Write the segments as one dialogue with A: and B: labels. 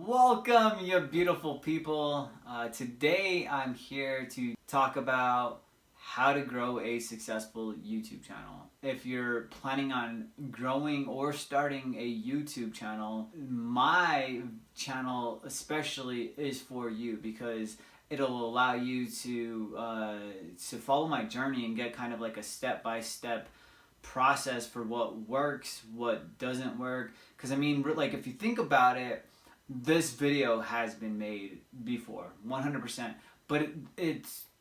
A: Welcome, you beautiful people. Today I'm here to talk about how to grow a successful YouTube channel. If you're planning on growing or starting a YouTube channel, my channel especially is for you because it'll allow you to follow my journey and get kind of like a step-by-step process for what works, what doesn't work. Because I mean, like if you think about it, this video has been made before, 100%, but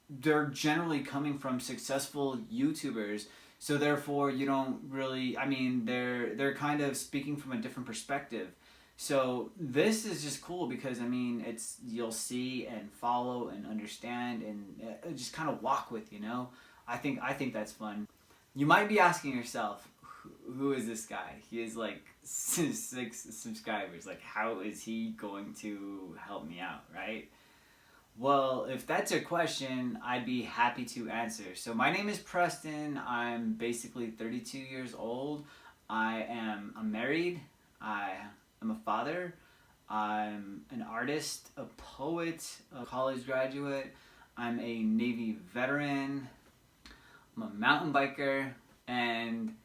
A: they're generally coming from successful YouTubers, so therefore you don't really, I mean, they're kind of speaking from a different perspective. So this is just cool because I mean, you'll see and follow and understand and just kind of walk with, you know. I think that's fun. You might be asking yourself, who is this guy? He has like 6 subscribers. Like, how is he going to help me out, right? Well, if that's your question, I'd be happy to answer. So my name is Preston. I'm basically 32 years old. I'm married. I am a father. I'm an artist, a poet, a college graduate. I'm a Navy veteran. I'm a mountain biker, and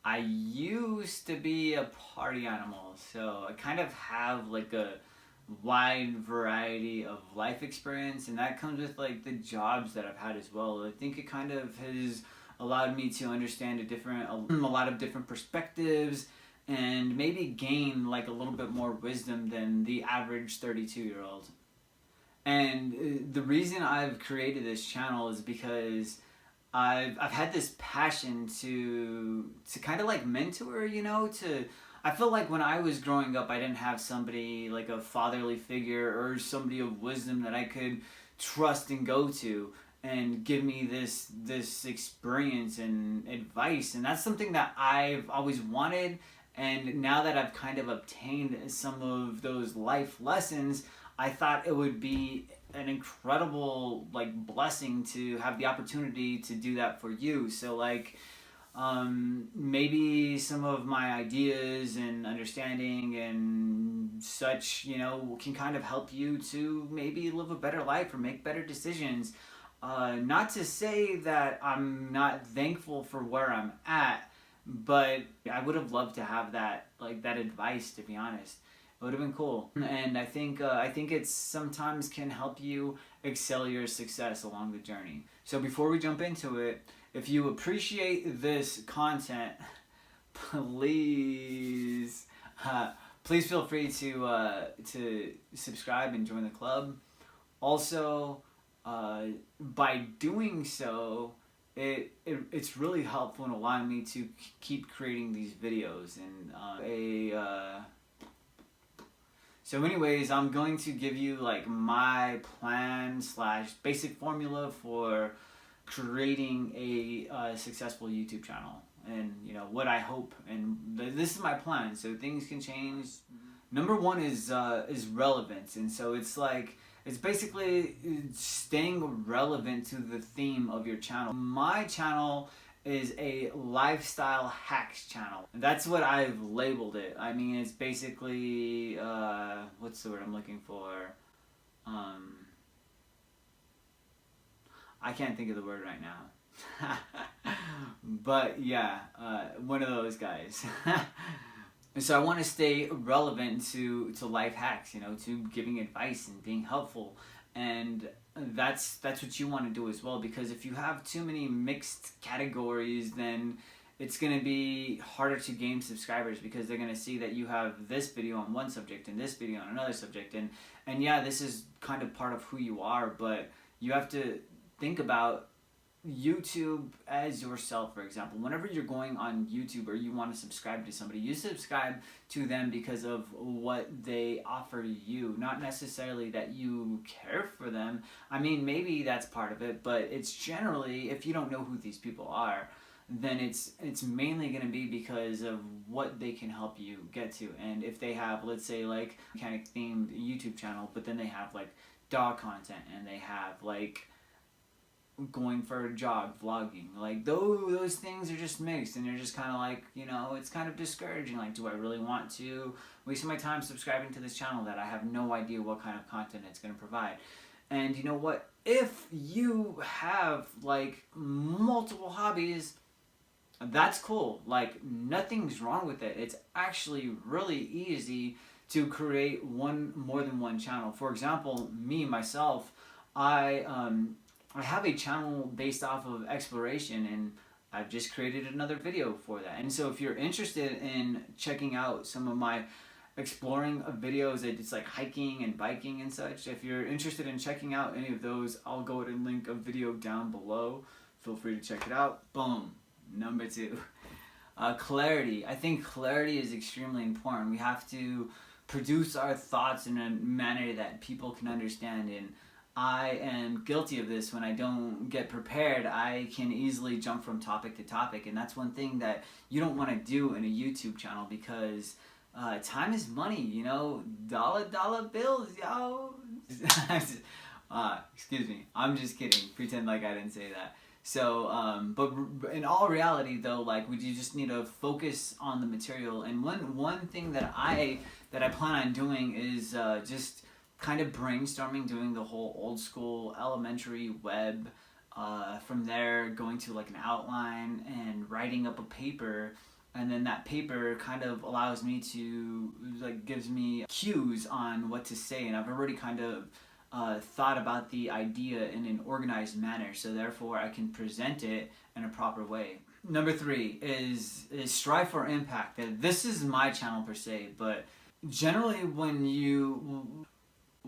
A: I used to be a party animal, so I kind of have like a wide variety of life experience, and that comes with like the jobs that I've had as well. I think it kind of has allowed me to understand a lot of different perspectives and maybe gain like a little bit more wisdom than the average 32-year-old. And the reason I've created this channel is because I've had this passion to kind of like mentor, you know, I feel like when I was growing up, I didn't have somebody like a fatherly figure or somebody of wisdom that I could trust and go to and give me this experience and advice. And that's something that I've always wanted. And now that I've kind of obtained some of those life lessons, I thought it would be an incredible like blessing to have the opportunity to do that for you. So like maybe some of my ideas and understanding and such, you know, can kind of help you to maybe live a better life or make better decisions. Not to say that I'm not thankful for where I'm at, but I would have loved to have that advice, to be honest. It would have been cool. And I think it sometimes can help you excel your success along the journey. So before we jump into it, if you appreciate this content, please feel free to subscribe and join the club. Also, by doing so, it's really helpful in allowing me to keep creating these videos. And so anyways, I'm going to give you like my plan / basic formula for creating a successful YouTube channel, and you know what I hope, and this is my plan, so things can change. Number one is relevance, and so it's basically staying relevant to the theme of your channel. My channel is a lifestyle hacks channel. That's what I've labeled it. I mean, it's basically, what's the word I'm looking for? I can't think of the word right now. But yeah, one of those guys. So I want to stay relevant to life hacks, you know, to giving advice and being helpful. And that's what you want to do as well, because if you have too many mixed categories, then it's going to be harder to gain subscribers, because they're going to see that you have this video on one subject and this video on another subject, and yeah, this is kind of part of who you are, but you have to think about YouTube as yourself. For example, whenever you're going on YouTube or you want to subscribe to somebody, you subscribe to them because of what they offer you, not necessarily that you care for them. I mean, maybe that's part of it, but it's generally, if you don't know who these people are, then it's mainly going to be because of what they can help you get to. And if they have, let's say, like mechanic themed YouTube channel, but then they have like dog content, and they have like going for a jog, vlogging. Like those things are just mixed, and you're just kind of like, you know, it's kind of discouraging. Like, do I really want to waste my time subscribing to this channel that I have no idea what kind of content it's going to provide? And you know what? If you have like multiple hobbies, that's cool. Like, nothing's wrong with it. It's actually really easy to create more than one channel. For example, myself, I have a channel based off of exploration, and I've just created another video for that. And so if you're interested in checking out some of my exploring videos, it's like hiking and biking and such, if you're interested in checking out any of those, I'll go ahead and link a video down below. Feel free to check it out. Boom. Number 2. Clarity. I think clarity is extremely important. We have to produce our thoughts in a manner that people can understand, and I am guilty of this. When I don't get prepared, I can easily jump from topic to topic, and that's one thing that you don't want to do in a YouTube channel, because time is money, you know, dollar bills, yo. Excuse me, I'm just kidding. Pretend like I didn't say that. So, but in all reality, though, like, you just need to focus on the material. And one thing that I plan on doing is just kind of brainstorming, doing the whole old school elementary web. From there, going to like an outline and writing up a paper. And then that paper kind of allows me to, like, gives me cues on what to say. And I've already kind of thought about the idea in an organized manner, so therefore I can present it in a proper way. Number 3 is strive for impact. This is my channel per se, but generally when you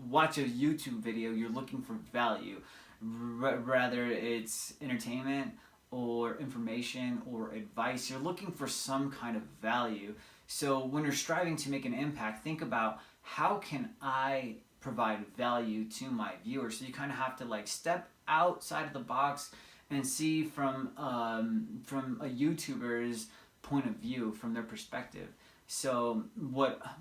A: watch a YouTube video, you're looking for value, rather it's entertainment or information or advice. You're looking for some kind of value. So when you're striving to make an impact, think about, how can I provide value to my viewers? So you kind of have to like step outside of the box and see from a YouTuber's point of view, from their perspective. So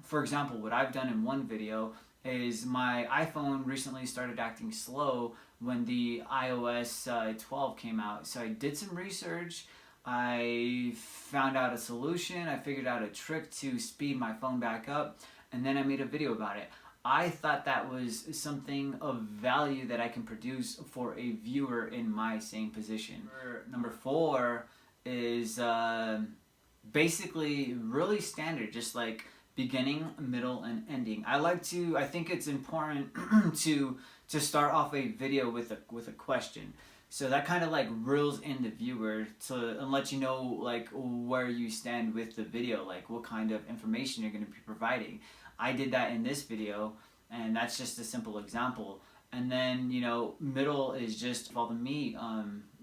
A: for example, what I've done in one video is my iPhone recently started acting slow when the iOS 12 came out. So I did some research, I found out a solution, I figured out a trick to speed my phone back up, and then I made a video about it. I thought that was something of value that I can produce for a viewer in my same position. Number 4 is basically really standard, just like beginning, middle, and ending. I think it's important to start off a video with a question. So that kind of like reels in the viewer and let you know like where you stand with the video, like what kind of information you're going to be providing. I did that in this video, and that's just a simple example. And then, you know, middle is just all the meat,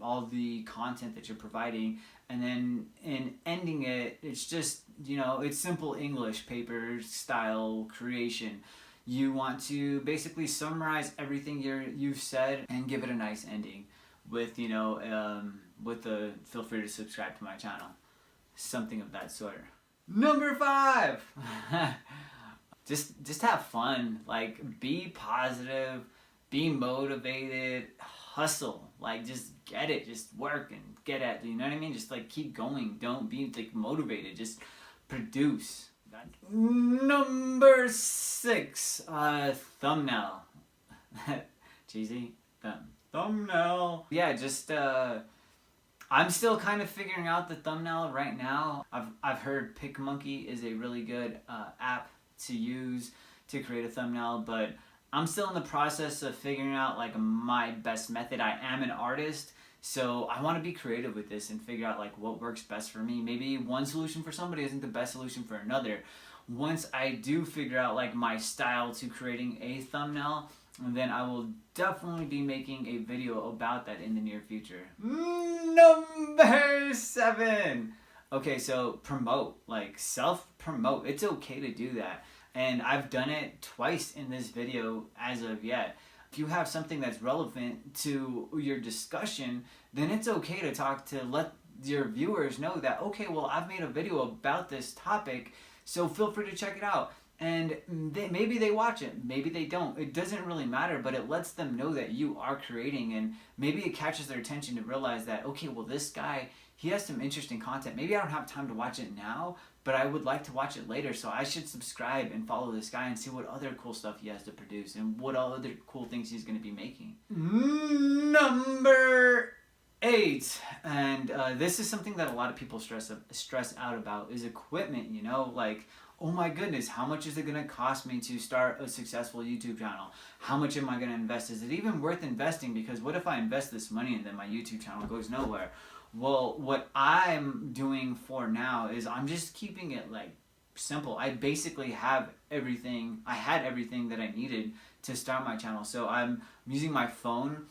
A: all the content that you're providing. And then in ending it, it's just, you know, it's simple English paper style creation. You want to basically summarize everything you've said and give it a nice ending with, you know, feel free to subscribe to my channel. Something of that sort. Number 5! Just have fun. Like, be positive, be motivated, hustle. Like, just get it, just work and get at it, you know what I mean? Just like keep going. Don't be like motivated, just produce. Number 6, thumbnail. Cheesy. Thumbnail. Yeah, just I'm still kind of figuring out the thumbnail right now. I've heard PicMonkey is a really good app to use to create a thumbnail, but I'm still in the process of figuring out like my best method. I am an artist, so I want to be creative with this and figure out like what works best for me. Maybe one solution for somebody isn't the best solution for another. Once I do figure out like my style to creating a thumbnail, then I will definitely be making a video about that in the near future. Number 7. Okay, so promote, like self-promote. It's okay to do that. And I've done it twice in this video as of yet. If you have something that's relevant to your discussion, then it's okay to let your viewers know that, okay, well, I've made a video about this topic, so feel free to check it out. And maybe they watch it, maybe they don't. It doesn't really matter, but it lets them know that you are creating, and maybe it catches their attention to realize that, okay, well, this guy, he has some interesting content. Maybe I don't have time to watch it now, but I would like to watch it later, so I should subscribe and follow this guy and see what other cool stuff he has to produce and what other cool things he's going to be making. Number 8, and this is something that a lot of people stress out about, is equipment. You know, like, oh my goodness, how much is it going to cost me to start a successful YouTube channel? How much am I going to invest? Is it even worth investing? Because what if I invest this money and then my YouTube channel goes nowhere? Well, what I'm doing for now is I'm just keeping it like simple. I basically have everything. I had everything that I needed to start my channel. So I'm using my phone.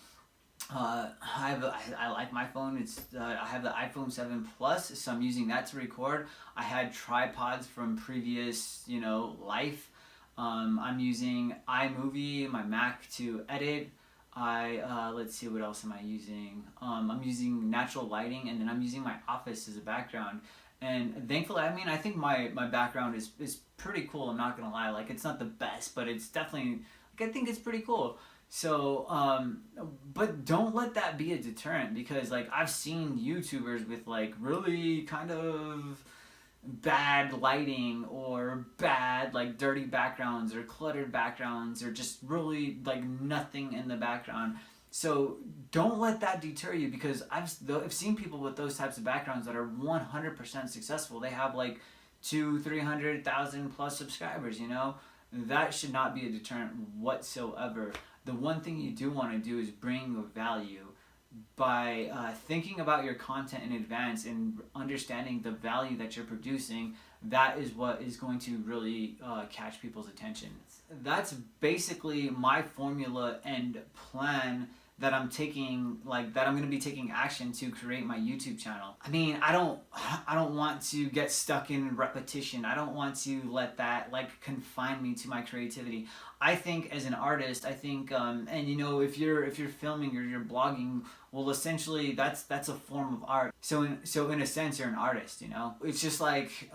A: I like my phone. I have the iPhone 7 Plus, so I'm using that to record. I had tripods from previous, life. I'm using iMovie, my Mac, to edit. Let's see, what else am I using? I'm using natural lighting, and then I'm using my office as a background. And thankfully, I think my background is pretty cool. I'm not gonna lie. Like, it's not the best, but it's definitely, I think it's pretty cool. So, but don't let that be a deterrent, because like I've seen YouTubers with like really kind of bad lighting or bad like dirty backgrounds or cluttered backgrounds or just really like nothing in the background. So don't let that deter you, because I've seen people with those types of backgrounds that are 100% successful. They have like 200,000-300,000 plus subscribers. That should not be a deterrent whatsoever. The one thing you do want to do is bring value by thinking about your content in advance and understanding the value that you're producing. That is what is going to really catch people's attention. That's basically my formula and plan that I'm taking, that I'm going to be taking action to create my YouTube channel. I mean, I don't want to get stuck in repetition. I don't want to let that confine me to my creativity. I think as an artist, and if you're filming or you're blogging, well, essentially that's a form of art. So in a sense, you're an artist. It's just like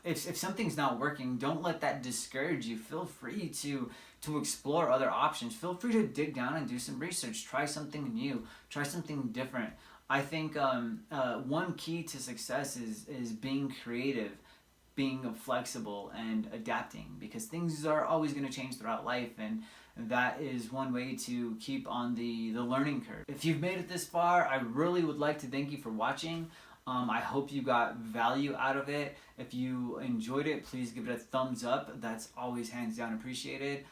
A: if something's not working, don't let that discourage you. Feel free to explore other options. Feel free to dig down and do some research. Try something new. Try something different. I think one key to success is being creative, being flexible, and adapting, because things are always going to change throughout life, and that is one way to keep on the learning curve. If you've made it this far, I really would like to thank you for watching. I hope you got value out of it. If you enjoyed it, please give it a thumbs up. That's always hands down appreciated.